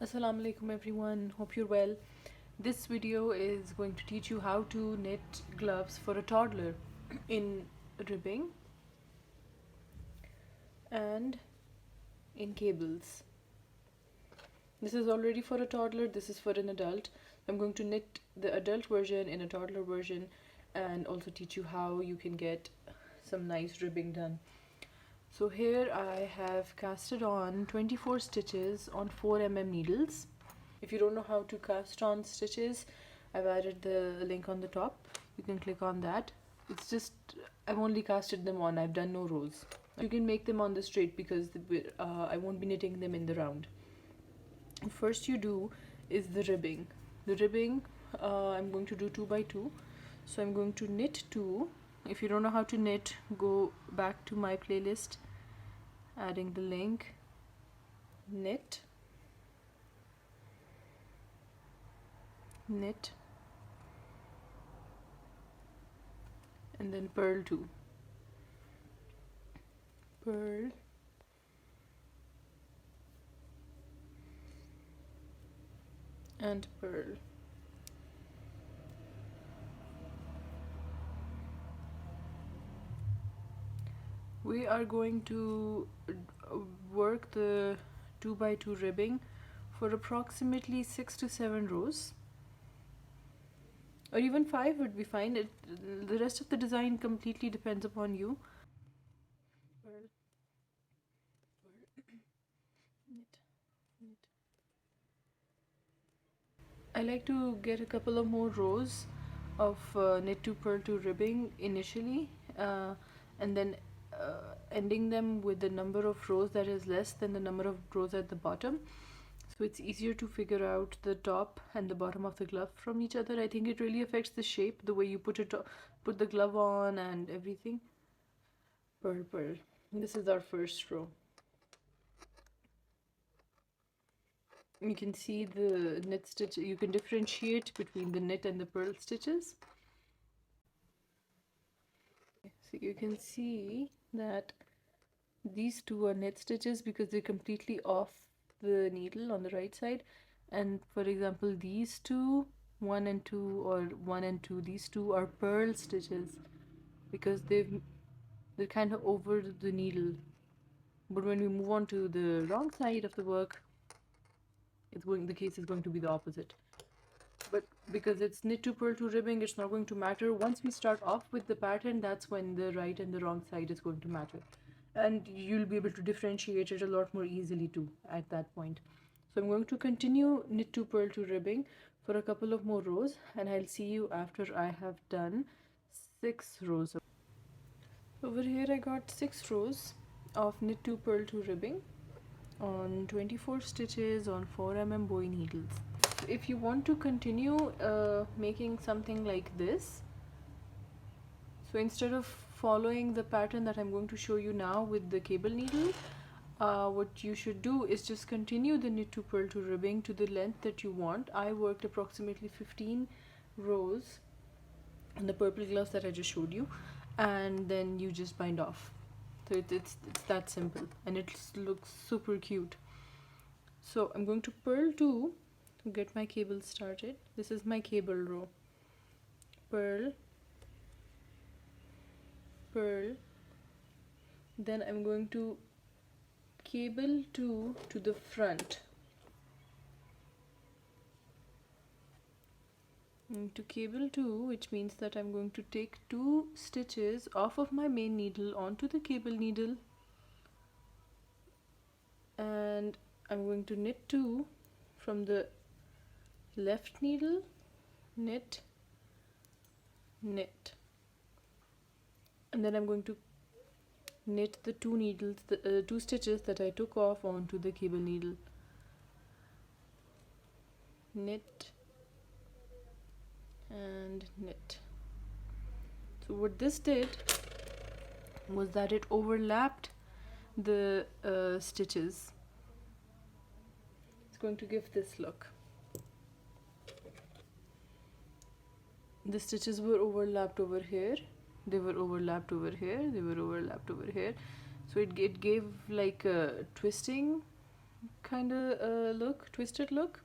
Assalamu alaikum everyone, hope you're well. This video is going to teach you how to knit gloves for a toddler in ribbing and in cables. This is already for a toddler, this is for an adult. I'm going to knit the adult version in a toddler version and also teach you how you can get some nice ribbing done. So here I have casted on 24 stitches on 4 mm needles. If you don't know how to cast on stitches, I've added the link on the top. You can click on that. It's just, I've only casted them on, I've done no rows. You can make them on the straight because I won't be knitting them in the round. First you do is the ribbing. The ribbing I'm going to do 2 by 2. So I'm going to knit 2. If you don't know how to knit, go back to my playlist, adding the link, knit, knit, and then purl 2, purl, and purl. We are going to work the 2 by 2 ribbing for approximately 6 to 7 rows, or even 5 would be fine. The rest of the design completely depends upon you. Purl, purl, knit, knit. I like to get a couple of more rows of knit to purl to ribbing initially, and then ending them with the number of rows that is less than the number of rows at the bottom, so it's easier to figure out the top and the bottom of the glove from each other. I think it really affects the shape, the way you put the glove on and everything. Purl, purl. This is our first row. You can see the knit stitch. You can differentiate between the knit and the purl stitches. So you can see that these two are knit stitches because they're completely off the needle on the right side, and for example these two, 1 and 2, or 1 and 2, these two are purl stitches because they're kind of over the needle. But when we move on to the wrong side of the work, the case is going to be the opposite. But because it's knit to purl to ribbing, it's not going to matter. Once we start off with the pattern, that's when the right and the wrong side is going to matter, and you'll be able to differentiate it a lot more easily too at that point. So I'm going to continue knit to purl to ribbing for a couple of more rows, and I'll see you after I have done 6 rows. Over here I got 6 rows of knit to purl to ribbing on 24 stitches on 4 mm boy needles. If you want to continue making something like this, so instead of following the pattern that I'm going to show you now with the cable needle, what you should do is just continue the knit to purl to ribbing to the length that you want. I worked approximately 15 rows on the purple gloves that I just showed you, and then you just bind off. So it's that simple, and it looks super cute. So I'm going to purl 2 to get my cable started. This is my cable row. Purl, purl, then I'm going to cable 2 to the front. To cable 2, which means that I'm going to take 2 stitches off of my main needle onto the cable needle, and I'm going to knit 2 from the left needle, knit, knit, and then I'm going to knit the 2 needles, the 2 stitches that I took off onto the cable needle, knit and knit. So what this did was that it overlapped the stitches. It's going to give this look. The stitches were overlapped over here, they were overlapped over here, they were overlapped over here, so it gave like a twisting kind of look, twisted look.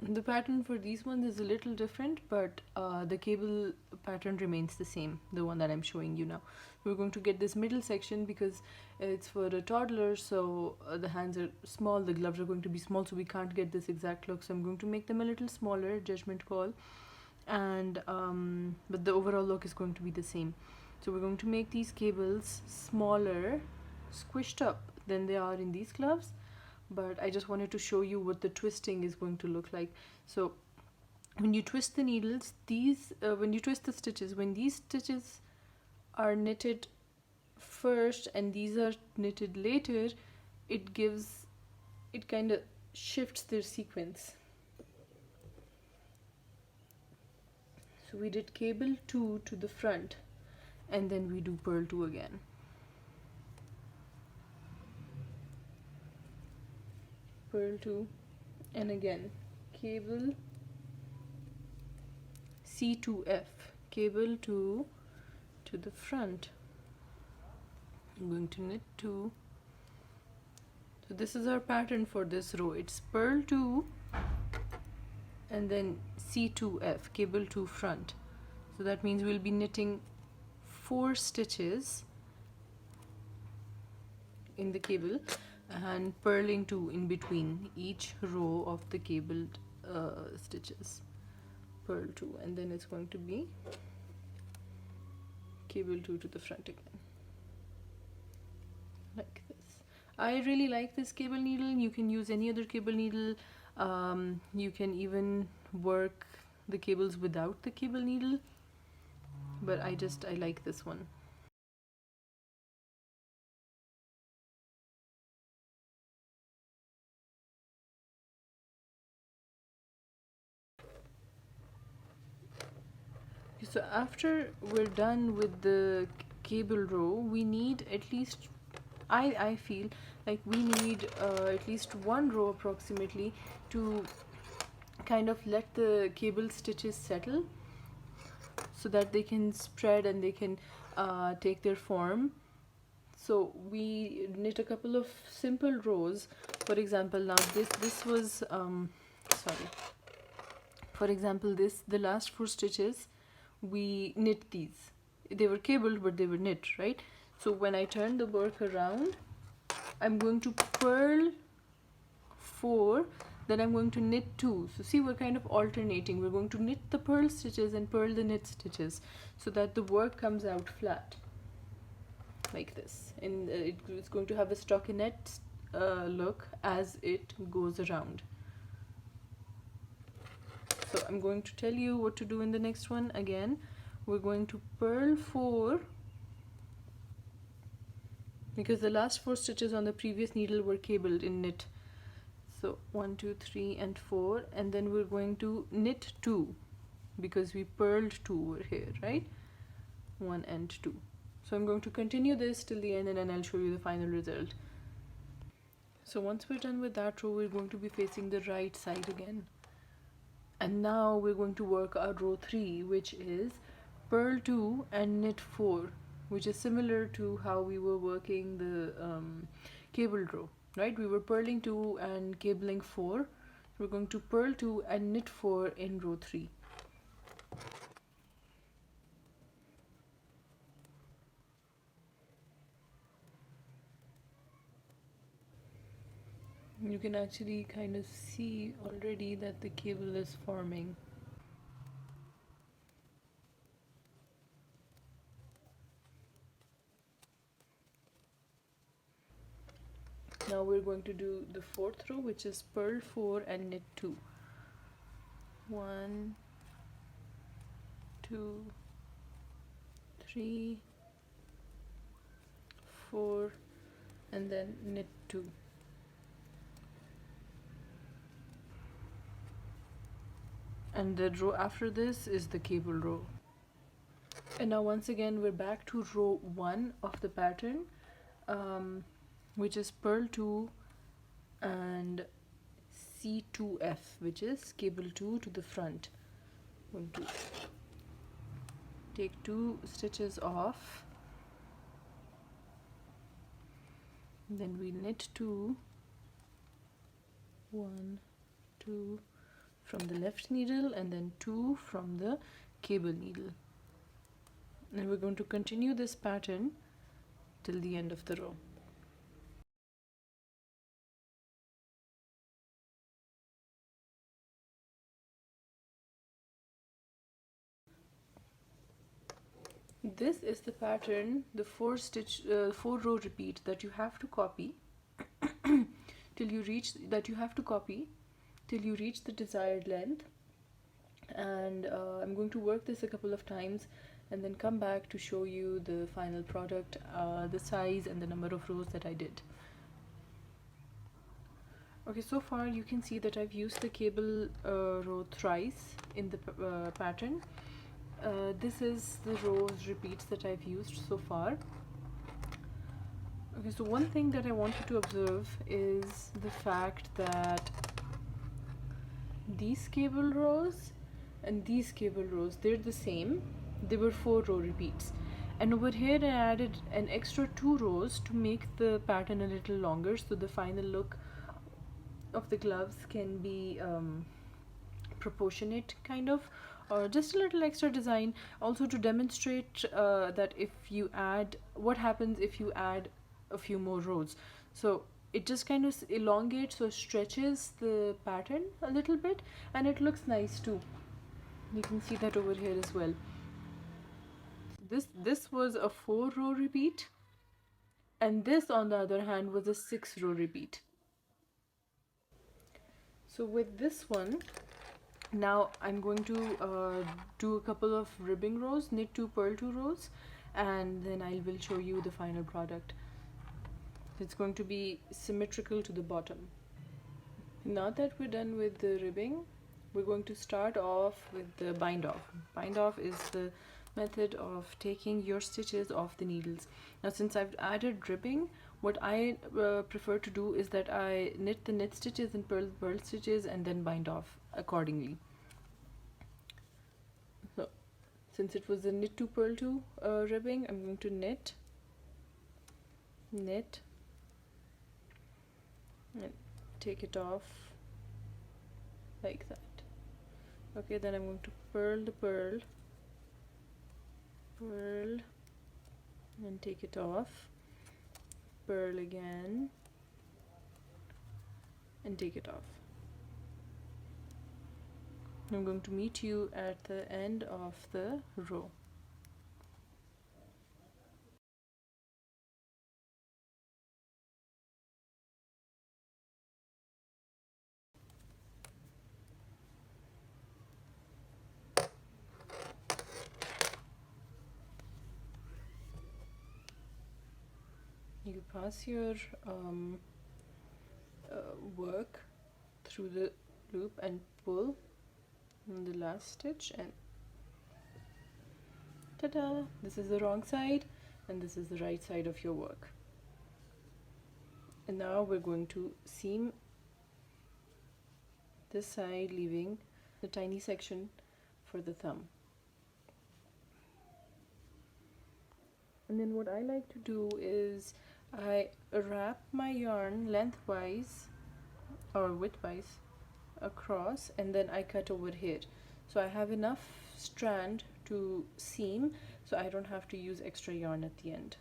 The pattern for these ones is a little different, but the cable pattern remains the same, the one that I'm showing you now. We're going to get this middle section because it's for a toddler, so the hands are small, the gloves are going to be small, so we can't get this exact look. So I'm going to make them a little smaller, judgment call, and but the overall look is going to be the same. So we're going to make these cables smaller, squished up than they are in these gloves, but I just wanted to show you what the twisting is going to look like. So when you twist the needles, when you twist the stitches, when these stitches are knitted first and these are knitted later, it kind of shifts their sequence. So we did cable 2 to the front, and then we do purl 2 again. Purl 2, and again cable C2F, cable 2 to the front. I'm going to knit 2. So this is our pattern for this row. It's purl 2 and then C2F, cable 2 front. So that means we'll be knitting 4 stitches in the cable and purling 2 in between each row of the cabled stitches. Purl 2, and then it's going to be cable 2 to the front again, like this. I really like this cable needle. You can use any other cable needle. You can even work the cables without the cable needle, but I like this one. So after we're done with the cable row, we need at least, I feel like we need at least 1 row approximately to kind of let the cable stitches settle so that they can spread and they can take their form. So we knit a couple of simple rows. For example, now this was sorry. For example, the last 4 stitches we knit these. They were cabled, but they were knit, right? So when I turn the work around, I'm going to purl 4, then I'm going to knit 2. So see, we're kind of alternating. We're going to knit the purl stitches and purl the knit stitches so that the work comes out flat like this, and it's going to have a stockinette look as it goes around. So I'm going to tell you what to do in the next one. Again, we're going to purl 4 because the last 4 stitches on the previous needle were cabled in knit. So 1, 2, 3 and 4, and then we're going to knit 2 because we purled 2 over here, right? 1 and 2. So I'm going to continue this till the end, and then I'll show you the final result. So once we're done with that row, we're going to be facing the right side again. And now we're going to work our row 3, which is purl 2 and knit 4, which is similar to how we were working the cable row, right? We were purling 2 and cabling 4. We're going to purl 2 and knit 4 in row 3. You can actually kind of see already that the cable is forming. Now we're going to do the 4th row, which is purl 4 and knit 2. 1, 2, 3, 4, and then knit 2. And the row after this is the cable row. And now once again we're back to row 1 of the pattern, which is purl 2 and C2F, which is cable 2 to the front. I'm going to take 2 stitches off Then we knit 2, 1, 2 from the left needle, and then 2 from the cable needle. And we're going to continue this pattern till the end of the row. This is the pattern, the 4 row repeat that you have to copy till you reach the desired length. And I'm going to work this a couple of times and then come back to show you the final product, the size and the number of rows that I did. Okay, so far you can see that I've used the cable row thrice in the pattern. This is the rows repeats that I've used so far. Okay, so one thing that I want you to observe is the fact that these cable rows and these cable rows, they're the same. They were 4 row repeats, and over here I added an extra 2 rows to make the pattern a little longer, so the final look of the gloves can be proportionate, kind of, or just a little extra design, also to demonstrate that if you add, what happens if you add a few more rows. So it just kind of elongates or stretches the pattern a little bit, and it looks nice too. You can see that over here as well. This was a 4 row repeat, and this on the other hand was a 6 row repeat. So with this one, now I'm going to do a couple of ribbing rows, knit 2, purl 2 rows, and then I will show you the final product. It's going to be symmetrical to the bottom. Now that we're done with the ribbing, we're going to start off with the bind off. Bind off is the method of taking your stitches off the needles. Now since I've added ribbing, what I prefer to do is that I knit the knit stitches and purl stitches and then bind off accordingly. So since it was a knit 2 purl 2 ribbing, I'm going to knit and take it off like that. Okay, then I'm going to purl the purl and take it off, purl again and take it off. I'm going to meet you at the end of the row. You pass your work through the loop and pull on the last stitch, and ta-da! This is the wrong side and this is the right side of your work. And now we're going to seam this side, leaving the tiny section for the thumb. And then what I like to do is I wrap my yarn lengthwise or widthwise across, and then I cut over here, so I have enough strand to seam, so I don't have to use extra yarn at the end.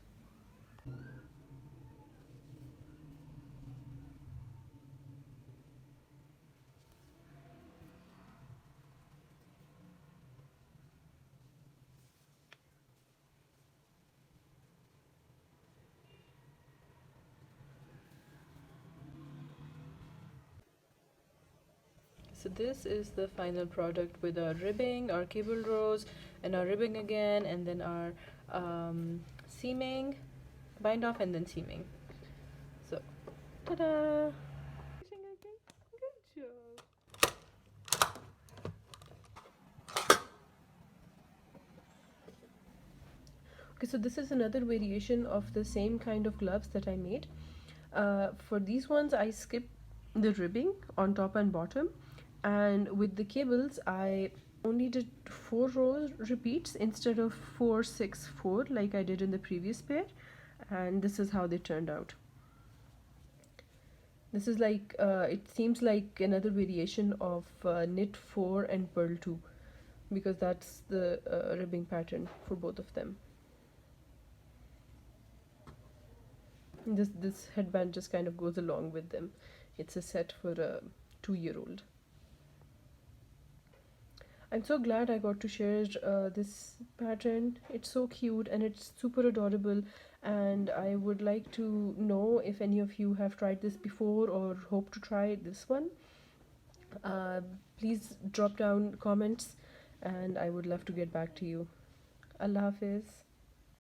So this is the final product with our ribbing, our cable rows, and our ribbing again, and then our seaming, bind off, and then seaming. So, ta-da! Good job. Okay, so this is another variation of the same kind of gloves that I made. For these ones, I skipped the ribbing on top and bottom, and with the cables I only did 4 rows repeats instead of 4 6 4 like I did in the previous pair, and this is how they turned out. This is like, it seems like another variation of knit 4 and purl 2, because that's the ribbing pattern for both of them. This headband just kind of goes along with them. It's a set for a 2-year-old. I'm so glad I got to share this pattern. It's so cute and it's super adorable. And I would like to know if any of you have tried this before or hope to try this one. Uh, Please drop down comments and I would love to get back to you. Allah Hafiz.